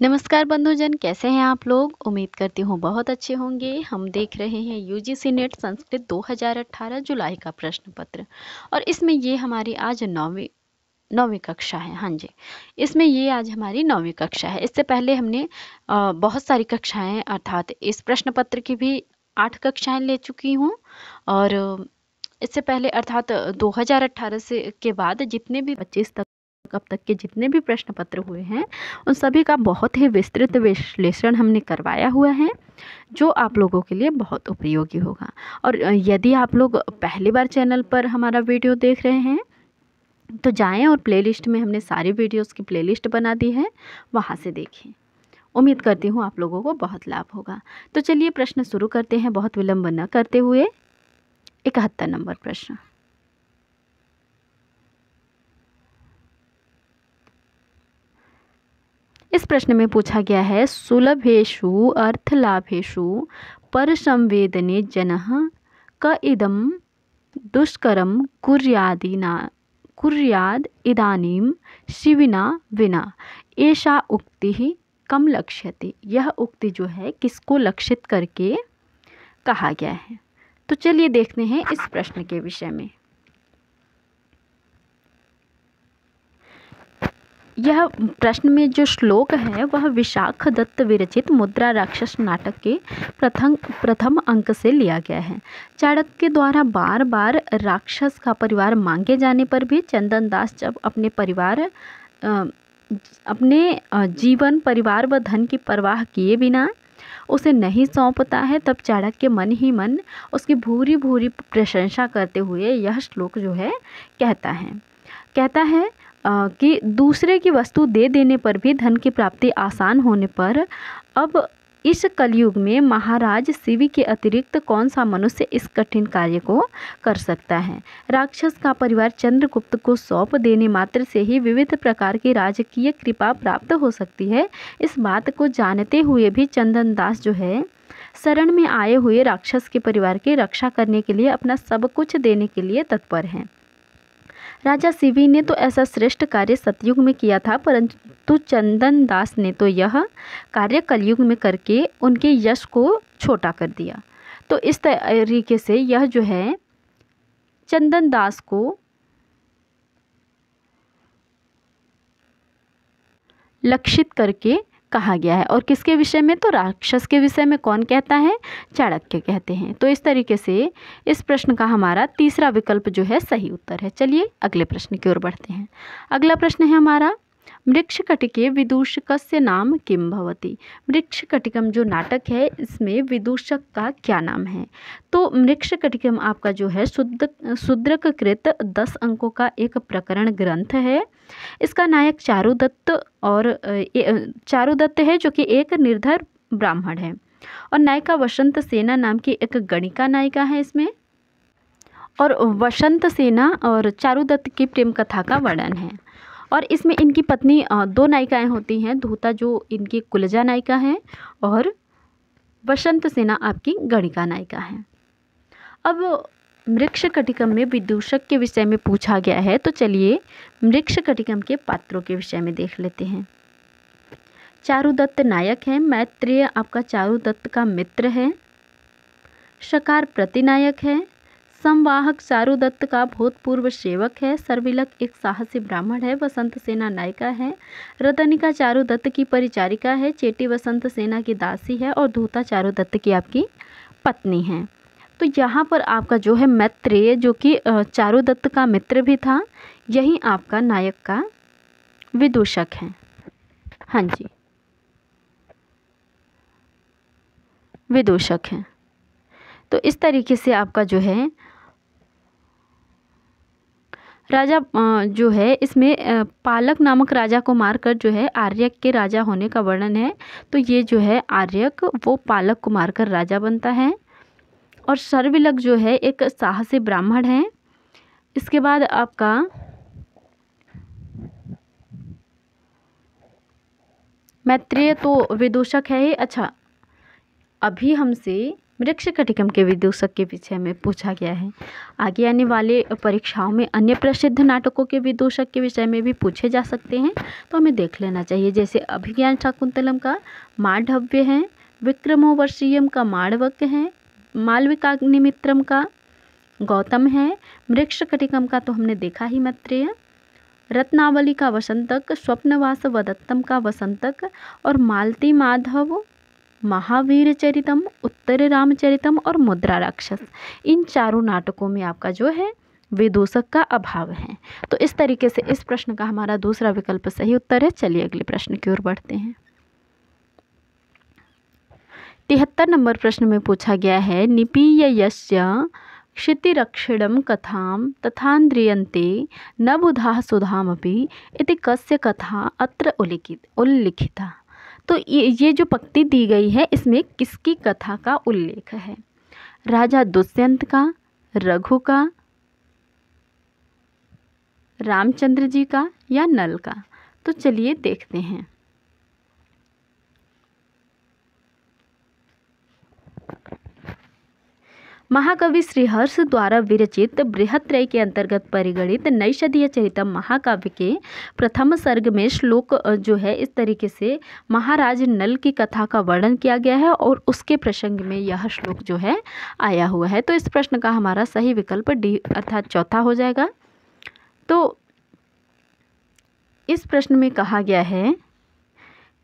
नमस्कार बंधुजन, कैसे हैं आप लोग। उम्मीद करती हूँ बहुत अच्छे होंगे। हम देख रहे हैं यूजीसी नेट संस्कृत 2018 जुलाई का प्रश्न पत्र और इसमें ये हमारी आज नौवीं नौवीं कक्षा है। हाँ जी, इसमें ये आज हमारी नौवीं कक्षा है। इससे पहले हमने बहुत सारी कक्षाएं अर्थात इस प्रश्न पत्र की भी 8 कक्षाएं ले चुकी हूँ और इससे पहले अर्थात 2018 से के बाद जितने भी 25 तक अब तक के जितने भी प्रश्न पत्र हुए हैं उन सभी का बहुत ही विस्तृत विश्लेषण हमने करवाया हुआ है, जो आप लोगों के लिए बहुत उपयोगी होगा। और यदि आप लोग पहली बार चैनल पर हमारा वीडियो देख रहे हैं तो जाएं और प्लेलिस्ट में हमने सारी वीडियोस की प्लेलिस्ट बना दी है, वहाँ से देखें। उम्मीद करती हूँ आप लोगों को बहुत लाभ होगा। तो चलिए प्रश्न शुरू करते हैं बहुत विलंब न करते हुए। 71 नंबर प्रश्न। इस प्रश्न में पूछा गया है, सुलभेषु अर्थलाभेषु परसंवेदने जनः क इदं दुष्करं कुर्याद इदानीं शिविना विना। एषा उक्तिः कम लक्ष्यते। यह उक्ति जो है किसको लक्षित करके कहा गया है। तो चलिए देखते हैं इस प्रश्न के विषय में। यह प्रश्न में जो श्लोक है वह विशाख दत्त विरचित मुद्रा राक्षस नाटक के प्रथम अंक से लिया गया है। चाणक्य द्वारा बार बार राक्षस का परिवार मांगे जाने पर भी चंदन दास जब अपने जीवन परिवार व धन की परवाह किए बिना उसे नहीं सौंपता है, तब चाणक्य मन ही मन उसकी भूरी भूरी प्रशंसा करते हुए यह श्लोक जो है कहता है कि दूसरे की वस्तु दे देने पर भी धन की प्राप्ति आसान होने पर अब इस कलयुग में महाराज शिव के अतिरिक्त कौन सा मनुष्य इस कठिन कार्य को कर सकता है। राक्षस का परिवार चंद्रगुप्त को सौंप देने मात्र से ही विविध प्रकार की राजकीय कृपा प्राप्त हो सकती है। इस बात को जानते हुए भी चंदन दास जो है शरण में आए हुए राक्षस के परिवार की रक्षा करने के लिए अपना सब कुछ देने के लिए तत्पर हैं। राजा शिवी ने तो ऐसा श्रेष्ठ कार्य सतयुग में किया था, परंतु चंदन दास ने तो यह कार्य कलयुग में करके उनके यश को छोटा कर दिया। तो इस तरीके से यह जो है चंदन दास को लक्षित करके कहा गया है। और किसके विषय में, तो राक्षस के विषय में कौन कहता है, चाणक्य कहते हैं। तो इस तरीके से इस प्रश्न का हमारा तीसरा विकल्प जो है सही उत्तर है। चलिए अगले प्रश्न की ओर बढ़ते हैं। अगला प्रश्न है हमारा, मृक्षकटिके विदूषकस्य नाम किम भवति। मृक्षकटिकम जो नाटक है इसमें विदूषक का क्या नाम है। तो मृक्षकटिकम आपका जो है शूद्रकृत 10 अंकों का एक प्रकरण ग्रंथ है। इसका नायक चारुदत्त है जो कि एक निर्धर ब्राह्मण है और नायिका वसंत सेना नाम की एक गणिका नायिका है इसमें। और वसंत सेना और चारुदत्त की प्रेम कथा का वर्णन है। और इसमें इनकी पत्नी 2 नायिकाएं होती हैं, धूता जो इनकी कुलजा नायिका है और वसंत सेना आपकी गणिका नायिका है। अब मृक्षकटिकम में विदूषक के विषय में पूछा गया है, तो चलिए मृक्षकटिकम के पात्रों के विषय में देख लेते हैं। चारुदत्त नायक है, मैत्रेय आपका चारुदत्त का मित्र है, शकार प्रतिनायक है, संवाहक चारुदत्त का भूतपूर्व सेवक है, सर्विलक एक साहसी ब्राह्मण है, वसंत सेना नायिका है, रतनिका चारुदत्त की परिचारिका है, चेटी वसंत सेना की दासी है और धूता चारुदत्त की आपकी पत्नी है। तो यहाँ पर आपका जो है मैत्रेय जो कि चारुदत्त का मित्र भी था, यही आपका नायक का विदूषक है। हाँ जी, विदूषक है। तो इस तरीके से आपका जो है राजा जो है इसमें पालक नामक राजा को मारकर जो है आर्यक के राजा होने का वर्णन है। तो ये जो है आर्यक वो पालक को मारकर राजा बनता है। और सर्विलक जो है एक साहसी ब्राह्मण है। इसके बाद आपका मैत्रेय तो विदूषक है ही। अच्छा, अभी हमसे वृक्ष कटिकम के विदूषक के विषय में पूछा गया है। आगे आने वाले परीक्षाओं में अन्य प्रसिद्ध नाटकों के विदूषक के विषय में भी पूछे जा सकते हैं, तो हमें देख लेना चाहिए। जैसे अभिज्ञान शाकुंतलम का मांडव्य है, विक्रमोर्वशीयम का मांडवक है, मालविकाग्निमित्रम का गौतम है, वृक्ष कटिकम का तो हमने देखा ही मैत्रेय, रत्नावली का वसंतक, स्वप्नवास वदत्तम का वसंतक और मालती माधव महावीर चरितम, उत्तर रामचरितम और मुद्रा राक्षस, इन चारों नाटकों में आपका जो है विदूषक का अभाव है। तो इस तरीके से इस प्रश्न का हमारा दूसरा विकल्प सही उत्तर है। चलिए अगले प्रश्न की ओर बढ़ते हैं। 73 नंबर प्रश्न में पूछा गया है, निपीयस्य क्षितिरक्षिणं कथां तथान्द्रियन्ते न बुधाः सुधामपि इति कस्य कथा अत्र उल्लिखिता। तो ये जो पंक्ति दी गई है इसमें किसकी कथा का उल्लेख है? राजा दुष्यंत का, रघु का, रामचंद्र जी का या नल का? तो चलिए देखते हैं। महाकवि श्रीहर्ष द्वारा विरचित बृहत्त्रय के अंतर्गत परिगणित नैषधीय चरितम महाकाव्य के प्रथम सर्ग में श्लोक जो है इस तरीके से महाराज नल की कथा का वर्णन किया गया है और उसके प्रसंग में यह श्लोक जो है आया हुआ है। तो इस प्रश्न का हमारा सही विकल्प डी अर्थात चौथा हो जाएगा। तो इस प्रश्न में कहा गया है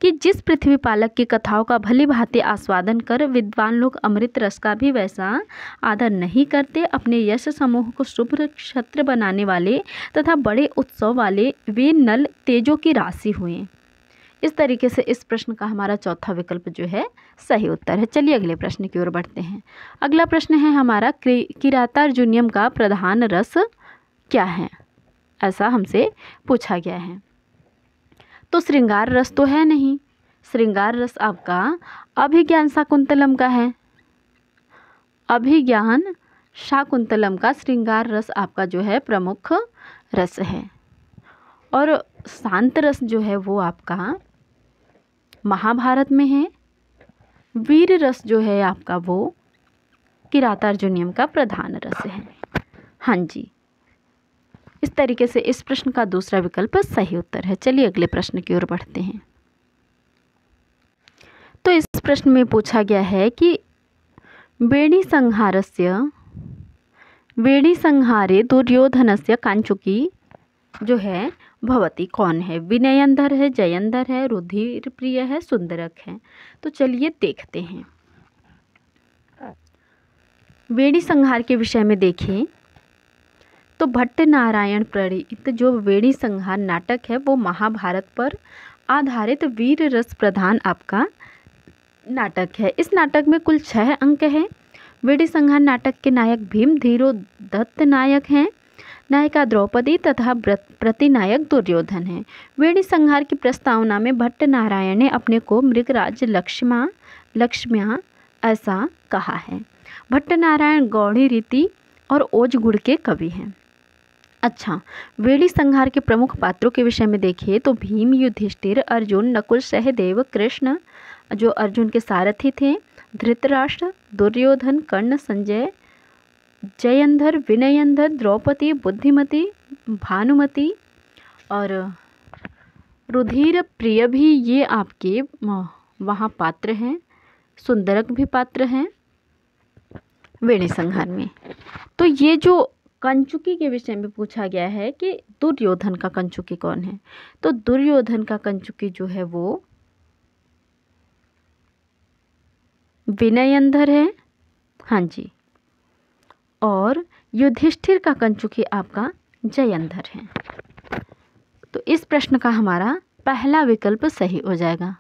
कि जिस पृथ्वी पालक की कथाओं का भली भांति आस्वादन कर विद्वान लोग अमृत रस का भी वैसा आदर नहीं करते, अपने यश समूह को शुभ क्षत्र बनाने वाले तथा बड़े उत्सव वाले वे नल तेजों की राशि हुए। इस तरीके से इस प्रश्न का हमारा चौथा विकल्प जो है सही उत्तर है। चलिए अगले प्रश्न की ओर बढ़ते हैं। अगला प्रश्न है हमारा, किरातार्जुनीयम का प्रधान रस क्या है? ऐसा हमसे पूछा गया है। तो श्रृंगार रस तो है नहीं, श्रृंगार रस आपका अभिज्ञान शाकुंतलम का है। अभिज्ञान शाकुंतलम का श्रृंगार रस आपका जो है प्रमुख रस है। और शांत रस जो है वो आपका महाभारत में है। वीर रस जो है आपका वो किरातार्जुनीयम का प्रधान रस है। हाँ जी, इस तरीके से इस प्रश्न का दूसरा विकल्प सही उत्तर है। चलिए अगले प्रश्न की ओर बढ़ते हैं। तो इस प्रश्न में पूछा गया है कि वेणी संहारे दुर्योधनस्य कांचुकी जो है भवती कौन है? विनयंधर है, जयंधर है, रुधिर प्रिय है, सुंदरक है? तो चलिए देखते हैं। वेणी संहार के विषय में देखें तो भट्ट नारायण प्रणीत जो वेणी संहार नाटक है वो महाभारत पर आधारित वीर रस प्रधान आपका नाटक है। इस नाटक में कुल 6 अंक हैं। वेणी संहार नाटक के नायक भीम धीरो दत्त नायक हैं, नायिका द्रौपदी तथा प्रतिनायक दुर्योधन हैं। वेणी संहार की प्रस्तावना में भट्ट नारायण ने अपने को मृगराज लक्ष्म्या ऐसा कहा है। भट्ट नारायण गौड़ी रीति और ओजगुड़ के कवि हैं। अच्छा, वेणी संहार के प्रमुख पात्रों के विषय में देखिए तो भीम, युधिष्ठिर, अर्जुन, नकुल, सहदेव, कृष्ण जो अर्जुन के सारथी थे, धृतराष्ट्र, दुर्योधन, कर्ण, संजय, जयंधर, विनयंधर, द्रौपदी, बुद्धिमती, भानुमती और रुधिर प्रिय भी ये आपके वहाँ पात्र हैं। सुंदरक भी पात्र हैं वेणी संहार में। तो ये जो कंचुकी के विषय में पूछा गया है कि दुर्योधन का कंचुकी कौन है? तो दुर्योधन का कंचुकी जो है वो विनयंधर है। हाँ जी, और युधिष्ठिर का कंचुकी आपका जयंधर है। तो इस प्रश्न का हमारा पहला विकल्प सही हो जाएगा।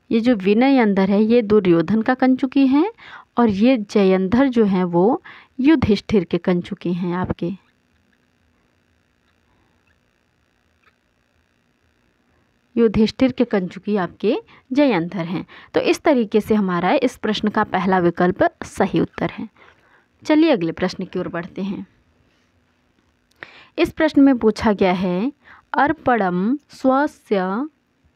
ये जो विनयंधर है ये दुर्योधन का कंचुकी है और ये जयंधर जो है वो युधिष्ठिर के कंचुकी हैं आपके। युधिष्ठिर के कंचुकी आपके जयंधर हैं। तो इस तरीके से हमारा इस प्रश्न का पहला विकल्प सही उत्तर है। चलिए अगले प्रश्न की ओर बढ़ते हैं। इस प्रश्न में पूछा गया है, अर्पणम स्वस्य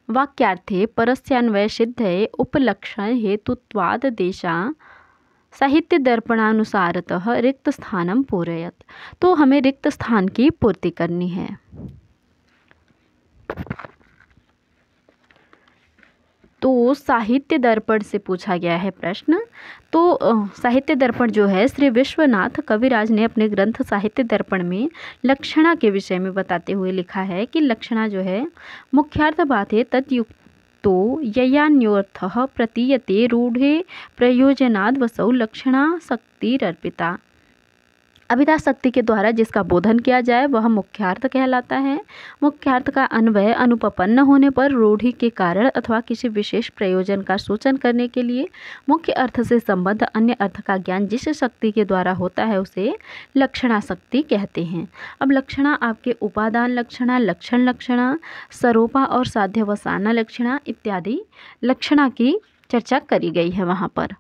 वाक्यार्थे परस्यान्वय सिद्धये उपलक्षण हेतुत्वाद देशा साहित्य दर्पणानुसारतः रिक्त स्थानम पूरयत, तो हमें रिक्त स्थान की पूर्ति करनी है। तो साहित्य दर्पण से पूछा गया है प्रश्न। तो साहित्य दर्पण जो है श्री विश्वनाथ कविराज ने अपने ग्रंथ साहित्य दर्पण में लक्षणा के विषय में बताते हुए लिखा है कि लक्षणा जो है मुख्यार्थ बाते तत्युक्तो ययान्योर्थः प्रतीयते रूढ़े प्रयोजनाद्वसौ लक्षणा शक्तिरर्पिता। अभिधा शक्ति के द्वारा जिसका बोधन किया जाए वह मुख्यार्थ कहलाता है। मुख्यार्थ का अन्वय अनुपपन्न होने पर रूढ़ि के कारण अथवा किसी विशेष प्रयोजन का सूचन करने के लिए मुख्य अर्थ से संबद्ध अन्य अर्थ का ज्ञान जिस शक्ति के द्वारा होता है उसे लक्षणा शक्ति कहते हैं। अब लक्षणा आपके उपादान लक्षणा, लक्षण लक्षणा, सरोपा और साध्यवसाना लक्षणा इत्यादि लक्षणा की चर्चा करी गई है वहाँ पर।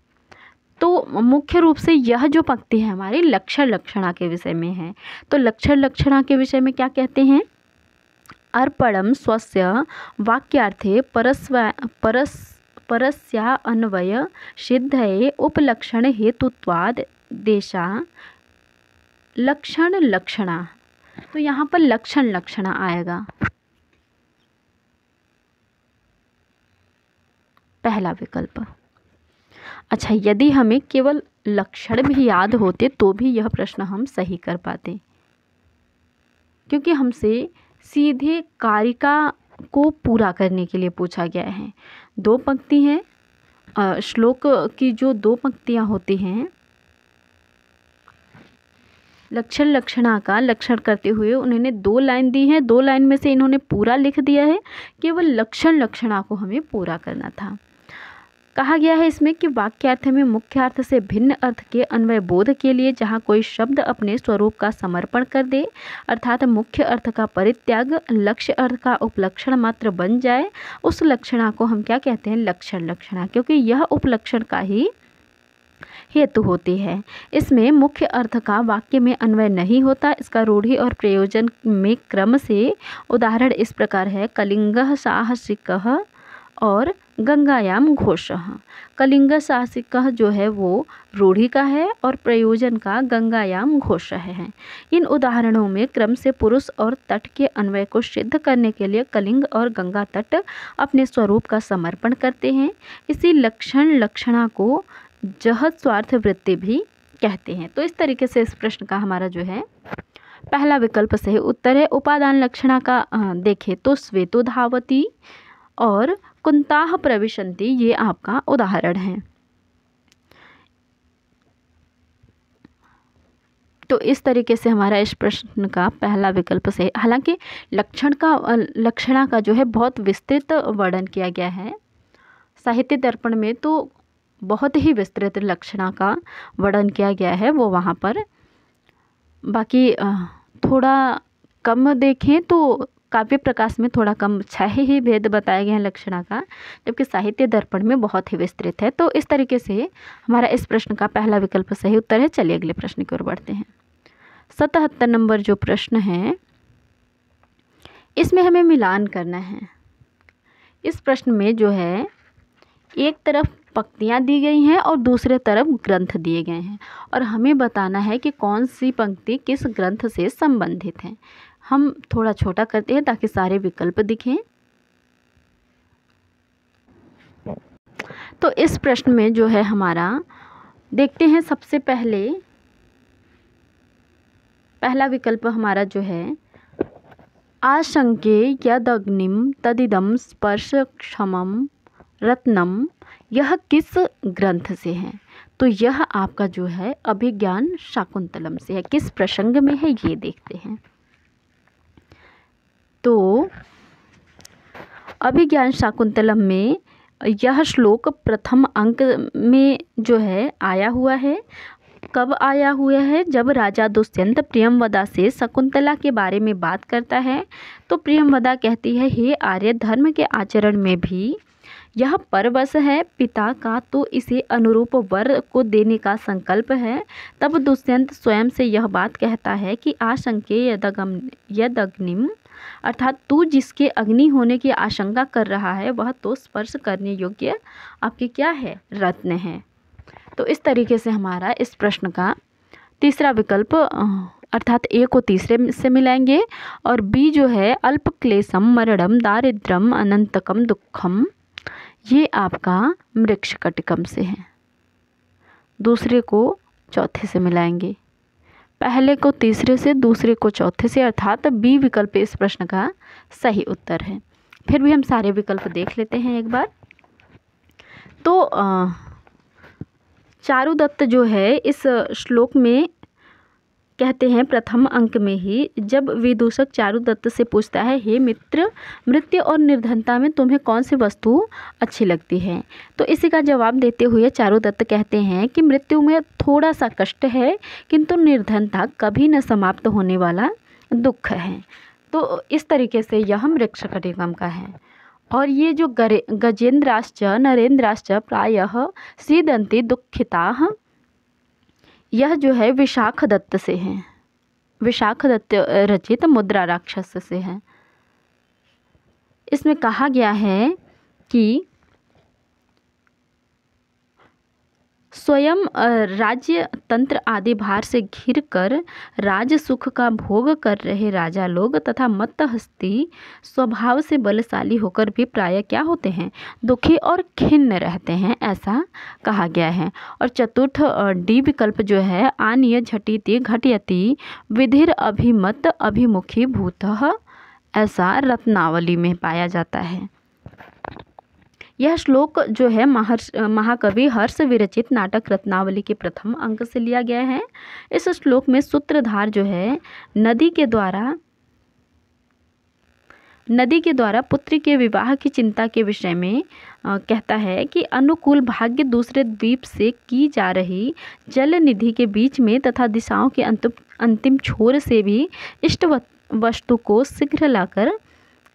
तो मुख्य रूप से यह जो पंक्ति है हमारी लक्षण लक्षणा के विषय में है। तो लक्षण लक्षणा के विषय में क्या कहते हैं? अर्पणम स्वस्य वाक्यार्थे परस्या अन्वय सिद्धये उपलक्षण हेतुत्वाद देशा लक्षण लक्षणा। तो यहाँ पर लक्षण लक्षणा आएगा पहला विकल्प। अच्छा, यदि हमें केवल लक्षण भी याद होते तो भी यह प्रश्न हम सही कर पाते, क्योंकि हमसे सीधे कारिका को पूरा करने के लिए पूछा गया है। दो पंक्ति हैं, श्लोक की जो दो पंक्तियां होती हैं लक्षण लक्षणा का लक्षण करते हुए उन्होंने 2 लाइन दी है। 2 लाइन में से इन्होंने पूरा लिख दिया है, केवल लक्षण लक्षणा को हमें पूरा करना था। कहा गया है इसमें कि वाक्यार्थ में मुख्य अर्थ से भिन्न अर्थ के अन्वय बोध के लिए जहाँ कोई शब्द अपने स्वरूप का समर्पण कर दे अर्थात मुख्य अर्थ का परित्याग लक्ष्य अर्थ का उपलक्षण मात्र बन जाए, उस लक्षणा को हम क्या कहते हैं? लक्षण लक्षणा, क्योंकि यह उपलक्षण का ही हेतु होती है। इसमें मुख्य अर्थ का वाक्य में अन्वय नहीं होता। इसका रूढ़ि और प्रयोजन में क्रम से उदाहरण इस प्रकार है: कलिंगः साहसिकः और गंगायाम घोषः। कलिंग साहसिकः जो है वो रूढ़ि का है और प्रयोजन का गंगायाम घोष है। इन उदाहरणों में क्रम से पुरुष और तट के अन्वय को सिद्ध करने के लिए कलिंग और गंगा तट अपने स्वरूप का समर्पण करते हैं। इसी लक्षण लक्षणा को जहद स्वार्थ वृत्ति भी कहते हैं। तो इस तरीके से इस प्रश्न का हमारा जो है पहला विकल्प सही उत्तर है। उपादान लक्षणा का देखें तो श्वेतो धावती और कुंताह प्रविशन्ति ये आपका उदाहरण है। तो इस तरीके से हमारा इस प्रश्न का पहला विकल्प सही। हालांकि लक्षणा का जो है बहुत विस्तृत वर्णन किया गया है साहित्य दर्पण में, तो बहुत ही विस्तृत लक्षणा का वर्णन किया गया है वो वहाँ पर। बाकी थोड़ा कम देखें तो काव्य प्रकाश में थोड़ा कम 6 ही भेद बताए गए हैं लक्षणा का, जबकि साहित्य दर्पण में बहुत ही विस्तृत है। तो इस तरीके से हमारा इस प्रश्न का पहला विकल्प सही उत्तर है। चलिए अगले प्रश्न की ओर बढ़ते हैं। 77 नंबर जो प्रश्न है इसमें हमें मिलान करना है। इस प्रश्न में जो है एक तरफ पंक्तियाँ दी गई हैं और दूसरे तरफ ग्रंथ दिए गए हैं और हमें बताना है कि कौन सी पंक्ति किस ग्रंथ से संबंधित है। हम थोड़ा छोटा करते हैं ताकि सारे विकल्प दिखें। तो इस प्रश्न में जो है हमारा देखते हैं, सबसे पहला विकल्प हमारा जो है आशंके यदग्निम तदिदम स्पर्श क्षमम रत्नम, यह किस ग्रंथ से है? तो यह आपका जो है अभिज्ञान शाकुंतलम से है। किस प्रसंग में है ये देखते हैं। तो अभिज्ञान शाकुंतलम में यह श्लोक प्रथम अंक में जो है आया हुआ है। कब आया हुआ है? जब राजा दुष्यंत प्रियमवदा से शकुंतला के बारे में बात करता है तो प्रियमवदा कहती है, हे आर्य, धर्म के आचरण में भी यह परवश है पिता का, तो इसे अनुरूप वर को देने का संकल्प है। तब दुष्यंत स्वयं से यह बात कहता है कि आशंके यदग्निम, अर्थात तू जिसके अग्नि होने की आशंका कर रहा है वह तो स्पर्श करने योग्य आपके क्या है? रत्न है। तो इस तरीके से हमारा इस प्रश्न का तीसरा विकल्प अर्थात ए को तीसरे से मिलाएंगे और बी जो है अल्प क्लेशम मरणम दारिद्रम अनंतकम दुखम, ये आपका मृक्षकटिकम से है। दूसरे को चौथे से मिलाएंगे, पहले को तीसरे से, दूसरे को चौथे से, अर्थात बी विकल्प इस प्रश्न का सही उत्तर है। फिर भी हम सारे विकल्प देख लेते हैं एक बार। तो चारुदत्त जो है इस श्लोक में कहते हैं प्रथम अंक में ही, जब विदूषक चारुदत्त से पूछता है हे मित्र, मृत्यु और निर्धनता में तुम्हें कौन सी वस्तु अच्छी लगती है, तो इसी का जवाब देते हुए चारुदत्त कहते हैं कि मृत्यु में थोड़ा सा कष्ट है, किंतु निर्धनता कभी न समाप्त होने वाला दुख है। तो इस तरीके से यह मृक्षकटिकम का है। और ये जो गजेंद्राश्च नरेंद्राश्च प्रायः सीदंति दुखिताः, यह जो है विशाख दत्त से है, विशाख दत्त रचित मुद्रा राक्षस से है। इसमें कहा गया है कि स्वयं राज्य तंत्र आदि भार से घिर कर राज सुख का भोग कर रहे राजा लोग तथा मत्तहस्ती स्वभाव से बलशाली होकर भी प्राय क्या होते हैं, दुखी और खिन्न रहते हैं, ऐसा कहा गया है। और चतुर्थ डी विकल्प जो है आनीय झटिति घटयति विधिर अभिमत अभिमुखी भूतः, ऐसा रत्नावली में पाया जाता है। यह श्लोक जो है महाकवि हर्ष विरचित नाटक रत्नावली के प्रथम अंक से लिया गया है। इस श्लोक में सूत्रधार जो है नदी के द्वारा पुत्री के विवाह की चिंता के विषय में कहता है कि अनुकूल भाग्य दूसरे द्वीप से की जा रही जल निधि के बीच में तथा दिशाओं के अंतिम छोर से भी इष्ट वस्तु को शीघ्र लाकर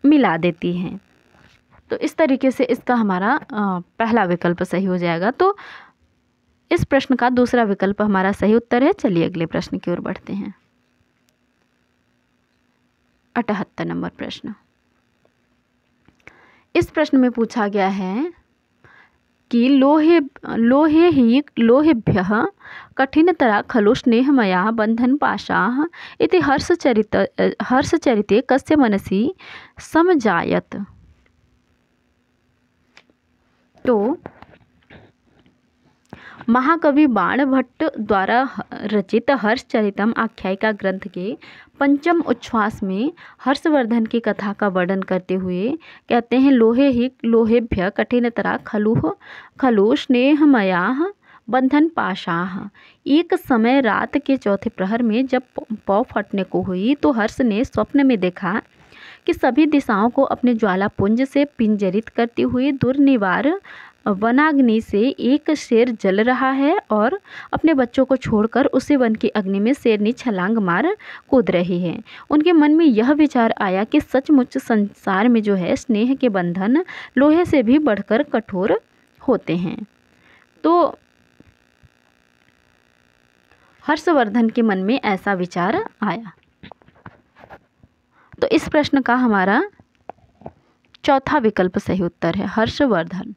मिला देती हैं। तो इस तरीके से इसका हमारा पहला विकल्प सही हो जाएगा। तो इस प्रश्न का दूसरा विकल्प हमारा सही उत्तर है। चलिए अगले प्रश्न की ओर बढ़ते हैं। 78 नंबर प्रश्न। इस प्रश्न में पूछा गया है कि लोहेभ्यः कठिनतरा खलु स्नेहमया बंधन पाशाः इति हर्षचरिते कस्य मनसि समजायत। तो महाकवि बाणभट्ट द्वारा रचित हर्षचरितम आख्यायिका ग्रंथ के पंचम उच्छ्वास में हर्षवर्धन की कथा का वर्णन करते हुए कहते हैं लोहेभ्य कठिनतरा खलु स्नेहमयाः बंधन पाशाः। एक समय रात के चौथे प्रहर में जब पौ फटने को हुई तो हर्ष ने स्वप्न में देखा कि सभी दिशाओं को अपने ज्वालापुंज से पिंजरित करती हुई दुर्निवार वनाग्नि से एक शेर जल रहा है और अपने बच्चों को छोड़कर उसी वन की अग्नि में शेरनी छलांग मार कूद रही है। उनके मन में यह विचार आया कि सचमुच संसार में जो है स्नेह के बंधन लोहे से भी बढ़कर कठोर होते हैं। तो हर्षवर्धन के मन में ऐसा विचार आया। तो इस प्रश्न का हमारा चौथा विकल्प सही उत्तर है, हर्षवर्धन।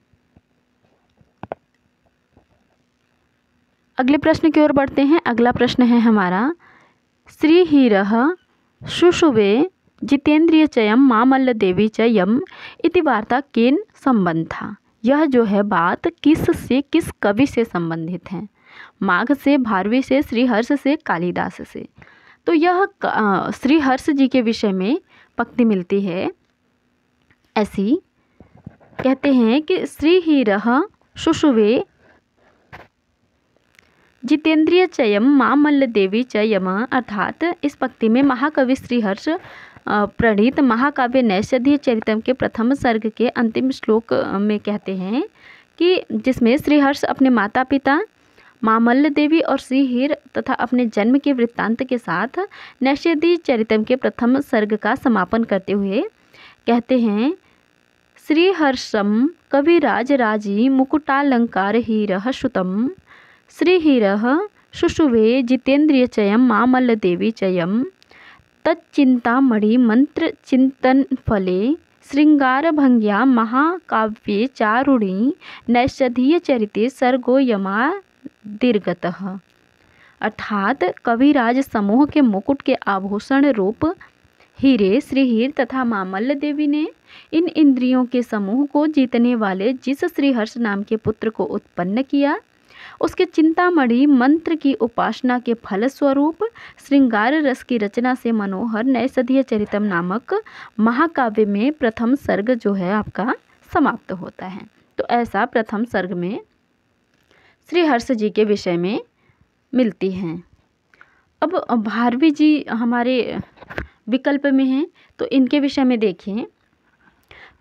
अगले प्रश्न की ओर बढ़ते हैं। अगला प्रश्न है हमारा श्रीहीरः शुशुवे जितेन्द्रियचयम मामल्लदेवी च यम इति वार्ता केन संबंधा। यह जो है बात किस कवि से संबंधित है? माघ से, भारवी से, श्रीहर्ष से, कालिदास से। तो यह श्रीहर्ष जी के विषय में पंक्ति मिलती है ऐसी, कहते हैं कि श्रीहीरः शुशुवे जितेंद्रिय चयम मामल्लदेवी च यम, अर्थात इस पंक्ति में महाकवि श्रीहर्ष प्रणीत महाकाव्य नैषधीय चरितम के प्रथम सर्ग के अंतिम श्लोक में कहते हैं कि जिसमें श्रीहर्ष अपने माता पिता मामल्ल देवी और श्रीहीर तथा अपने जन्म के वृत्तांत के साथ नैषधीय चरितम के प्रथम सर्ग का समापन करते हुए कहते हैं श्रीहर्षम कविराज राजी मुकुटालंकार हीरः श्रुतम श्रीहीरः शुशुवे जितेन्द्रियचयम मामल्लदेवी चयम तच्चिंतामणि मंत्र चिंतन फले श्रृंगार भंग्या महाकाव्ये चारुणी नैषधीय चरिते सर्गो यमा दीर्घतः, अर्थात कविराज समूह के मुकुट के आभूषण रूप हीरे, श्रीहीर तथा माँ मल्ल देवी ने इन इंद्रियों के समूह को जीतने वाले जिस श्रीहर्ष नाम के पुत्र को उत्पन्न किया, उसके चिंतामणि मंत्र की उपासना के फलस्वरूप श्रृंगार रस की रचना से मनोहर नैषधीय चरितम नामक महाकाव्य में प्रथम सर्ग जो है आपका समाप्त होता है। तो ऐसा प्रथम सर्ग में श्रीहर्ष जी के विषय में मिलती हैं। अब भारवी जी हमारे विकल्प में हैं, तो इनके विषय में देखें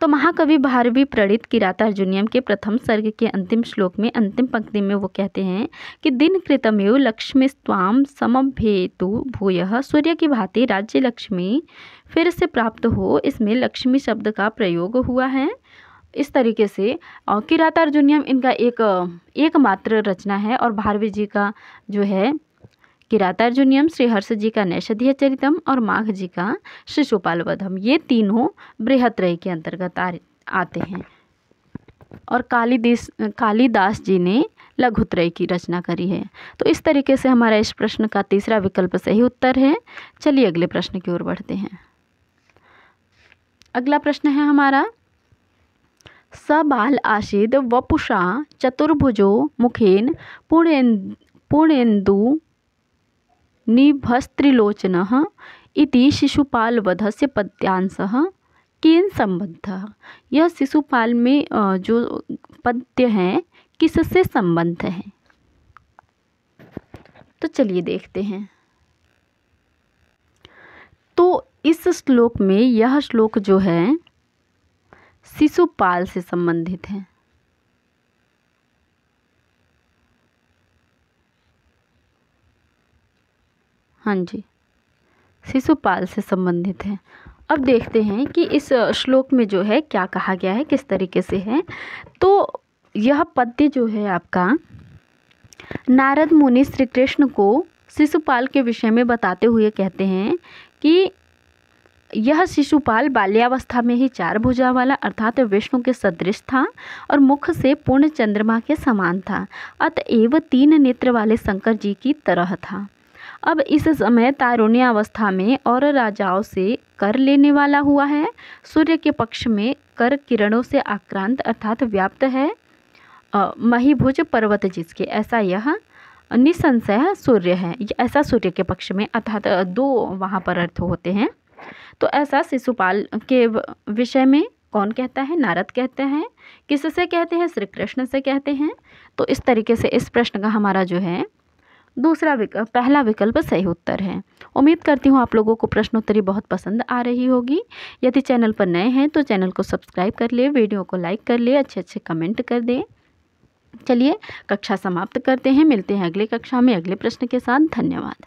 तो महाकवि भारवी प्रणीत किरातार्जुनीयम के प्रथम सर्ग के अंतिम श्लोक में अंतिम पंक्ति में वो कहते हैं कि दिन कृतमेव लक्ष्मी स्वाम समभेतु भूयः, सूर्य की भांति राज्य लक्ष्मी फिर से प्राप्त हो, इसमें लक्ष्मी शब्द का प्रयोग हुआ है। इस तरीके से किरातार्जुनीयम इनका एकमात्र रचना है और भारवी जी का जो है किरातार्जुनीयम, श्रीहर्ष जी का नैषधीय चरितम और माघ जी का शिशुपाल वधम, ये तीनों बृहत्रयी के अंतर्गत आते हैं। और कालिदास जी ने लघुत्रयी की रचना करी है। तो इस तरीके से हमारा इस प्रश्न का तीसरा विकल्प सही उत्तर है। चलिए अगले प्रश्न की ओर बढ़ते हैं। अगला प्रश्न है हमारा, सबाल आशीद वपुषा चतुर्भुजो मुखेन पूर्णेन्दु निभस्त्रिलोचनः इति शिशुपालवधस्य पद्यांशः केन संबद्धः। यह शिशुपाल में जो पद्य हैं किससे संबद्ध है? तो चलिए देखते हैं। तो इस श्लोक में यह श्लोक जो है शिशुपाल से संबंधित है। हाँ जी, शिशुपाल से संबंधित है। अब देखते हैं कि इस श्लोक में जो है क्या कहा गया है, किस तरीके से है। तो यह पद्य जो है आपका नारद मुनि श्री कृष्ण को शिशुपाल के विषय में बताते हुए कहते हैं कि यह शिशुपाल बाल्यावस्था में ही 4 भुजा वाला अर्थात विष्णु के सदृश था और मुख से पूर्ण चंद्रमा के समान था, अतएव 3 नेत्र वाले शंकर जी की तरह था। अब इस समय तारुण्यावस्था में और राजाओं से कर लेने वाला हुआ है। सूर्य के पक्ष में कर किरणों से आक्रांत अर्थात व्याप्त है महीभुज पर्वत जिसके, ऐसा यह निसंशय सूर्य है। ऐसा सूर्य के पक्ष में अर्थात 2 वहाँ पर अर्थ होते हैं। तो ऐसा शिशुपाल के विषय में कौन कहता है? नारद कहते हैं। किससे कहते हैं? श्री कृष्ण से कहते हैं। तो इस तरीके से इस प्रश्न का हमारा जो है पहला विकल्प सही उत्तर है। उम्मीद करती हूँ आप लोगों को प्रश्नोत्तरी बहुत पसंद आ रही होगी। यदि चैनल पर नए हैं तो चैनल को सब्सक्राइब कर ले, वीडियो को लाइक कर ले, अच्छे कमेंट कर दें। चलिए कक्षा समाप्त करते हैं, मिलते हैं अगले कक्षा में अगले प्रश्न के साथ। धन्यवाद।